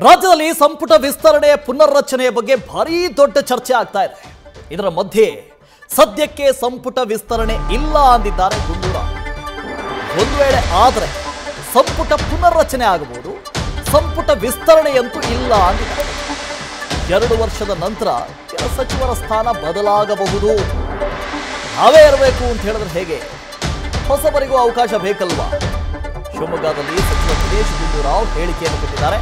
ರಾಜ್ಯದಲ್ಲಿ ಸಂಪುಟ ವಿಸ್ತರಣೆ ಪುನರ್ರಚನೆಯ ಬಗ್ಗೆ ಭಾರೀ ದೊಡ್ಡ ಚರ್ಚೆ ಆಗ್ತಾ ಇದೆ. ಇದರ ಮಧ್ಯೆ ಸದ್ಯಕ್ಕೆ ಸಂಪುಟ ವಿಸ್ತರಣೆ ಇಲ್ಲ ಅಂದಿದ್ದಾರೆ ಗುಂಡೂರಾವ್. ಒಂದು ವೇಳೆ ಆದರೆ ಸಂಪುಟ ಪುನರ್ರಚನೆ ಆಗಬಹುದು, ಸಂಪುಟ ವಿಸ್ತರಣೆಯಂತೂ ಇಲ್ಲ ಅಂದಿದ್ದಾರೆ. 2 ವರ್ಷದ ನಂತರ ಕೆಲ ಸಚಿವರ ಸ್ಥಾನ ಬದಲಾಗಬಹುದು. ನಾವೇ ಇರಬೇಕು ಅಂತ ಹೇಳಿದ್ರೆ ಹೇಗೆ? ಹೊಸಬರಿಗೂ ಅವಕಾಶ ಬೇಕಲ್ವಾ? ಶಿವಮೊಗ್ಗದಲ್ಲಿ ಸಚಿವ ದಿನೇಶ್ ಗುಂಡೂರಾವ್ ಹೇಳಿಕೆಯನ್ನು ಕೊಟ್ಟಿದ್ದಾರೆ.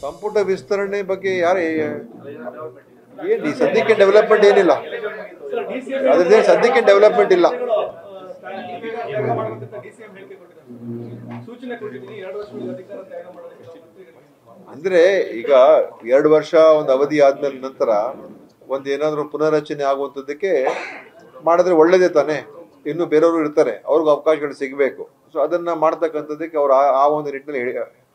ಸಂಪುಟ ವಿಸ್ತರಣೆ ಬಗ್ಗೆ ಯಾರು ಏನು ಸದ್ಯಕ್ಕೆ ಡೆವಲಪ್ಮೆಂಟ್ ಏನಿಲ್ಲ, ಅದ್ರದ್ದೇನು ಸದ್ಯಕ್ಕೆ ಡೆವಲಪ್ಮೆಂಟ್ ಇಲ್ಲ. ಅಂದ್ರೆ ಈಗ 2 ವರ್ಷ ಒಂದು ಅವಧಿ ಆದ್ಮೇಲೆ ನಂತರ ಏನಾದ್ರು ಪುನರ್ರಚನೆ ಆಗುವಂಥದ್ದಕ್ಕೆ ಮಾಡಿದ್ರೆ ಒಳ್ಳೇದೇ ತಾನೆ. ಇನ್ನು ಬೇರೆಯವರು ಇರ್ತಾರೆ, ಅವ್ರಿಗೂ ಅವಕಾಶಗಳು ಸಿಗಬೇಕು. ಸೊ ಅದನ್ನ ಮಾಡ್ತಕ್ಕಂಥದ್ದಕ್ಕೆ ಅವ್ರು ಆ ಒಂದು ನಿಟ್ಟಿನಲ್ಲಿ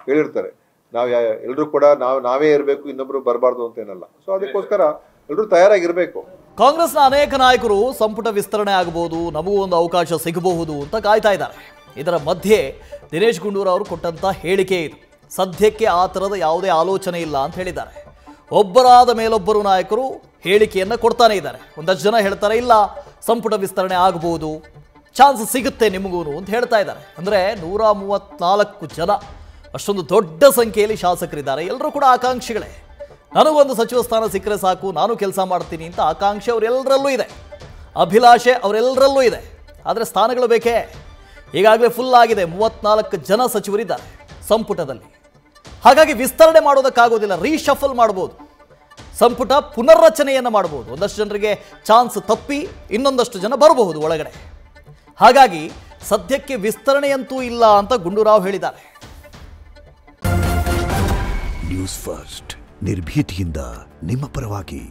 ಹೇಳಿರ್ತಾರೆ. ನಾವು ಎಲ್ಲರೂ ಕೂಡ ನಾವೇ ಇರಬೇಕು, ಇನ್ನೊಬ್ರು ಬರಬಾರ್ದು ಅಂತ ಏನಲ್ಲ. ಸೊ ಅದಕ್ಕೋಸ್ಕರ ಎಲ್ಲರೂ ತಯಾರಾಗಿರ್ಬೇಕು. ಕಾಂಗ್ರೆಸ್ನ ಅನೇಕ ನಾಯಕರು ಸಂಪುಟ ವಿಸ್ತರಣೆ ಆಗಬಹುದು, ನಮಗೂ ಒಂದು ಅವಕಾಶ ಸಿಗಬಹುದು ಅಂತ ಕಾಯ್ತಾ ಇದ್ದಾರೆ. ಇದರ ಮಧ್ಯೆ ದಿನೇಶ್ ಗುಂಡೂರಾವ್ ಅವರು ಕೊಟ್ಟಂತ ಹೇಳಿಕೆ ಇದು. ಸದ್ಯಕ್ಕೆ ಆ ಥರದ ಯಾವುದೇ ಆಲೋಚನೆ ಇಲ್ಲ ಅಂತ ಹೇಳಿದ್ದಾರೆ. ಒಬ್ಬರಾದ ಮೇಲೊಬ್ಬರು ನಾಯಕರು ಹೇಳಿಕೆಯನ್ನು ಕೊಡ್ತಾನೆ ಇದ್ದಾರೆ. ಒಂದಷ್ಟು ಜನ ಹೇಳ್ತಾರೆ ಇಲ್ಲ ಸಂಪುಟ ವಿಸ್ತರಣೆ ಆಗಬಹುದು, ಚಾನ್ಸ್ ಸಿಗುತ್ತೆ ನಿಮಗೂ ಅಂತ ಹೇಳ್ತಾ ಇದ್ದಾರೆ. ಅಂದರೆ 134 ಜನ, ಅಷ್ಟೊಂದು ದೊಡ್ಡ ಸಂಖ್ಯೆಯಲ್ಲಿ ಶಾಸಕರಿದ್ದಾರೆ. ಎಲ್ಲರೂ ಕೂಡ ಆಕಾಂಕ್ಷಿಗಳೇ. ನನಗೊಂದು ಸಚಿವ ಸ್ಥಾನ ಸಿಕ್ಕರೆ ಸಾಕು, ನಾನು ಕೆಲಸ ಮಾಡ್ತೀನಿ ಅಂತ ಆಕಾಂಕ್ಷೆ ಅವರೆಲ್ಲರಲ್ಲೂ ಇದೆ, ಅಭಿಲಾಷೆ ಅವರೆಲ್ಲರಲ್ಲೂ ಇದೆ. ಆದರೆ ಸ್ಥಾನಗಳು ಬೇಕೇ? ಈಗಾಗಲೇ ಫುಲ್ ಆಗಿದೆ. 34 ಜನ ಸಚಿವರಿದ್ದಾರೆ ಸಂಪುಟದಲ್ಲಿ. ಹಾಗಾಗಿ ವಿಸ್ತರಣೆ ಮಾಡೋದಕ್ಕಾಗೋದಿಲ್ಲ, ರೀಶಫಲ್ ಮಾಡ್ಬೋದು, ಸಂಪುಟ ಪುನರ್ರಚನೆಯನ್ನು ಮಾಡ್ಬೋದು. ಒಂದಷ್ಟು ಜನರಿಗೆ ಚಾನ್ಸ್ ತಪ್ಪಿ ಇನ್ನೊಂದಷ್ಟು ಜನ ಬರಬಹುದು ಒಳಗಡೆ. ಹಾಗಾಗಿ ಸದ್ಯಕ್ಕೆ ವಿಸ್ತರಣೆಯಂತೂ ಇಲ್ಲ ಅಂತ ಗುಂಡೂರಾವ್ ಹೇಳಿದ್ದಾರೆ. ನ್ಯೂಸ್ ಫಸ್ಟ್ ನಿರ್ಭೀತಿಯಿಂದ ನಿಮ್ಮ ಪರವಾಗಿ.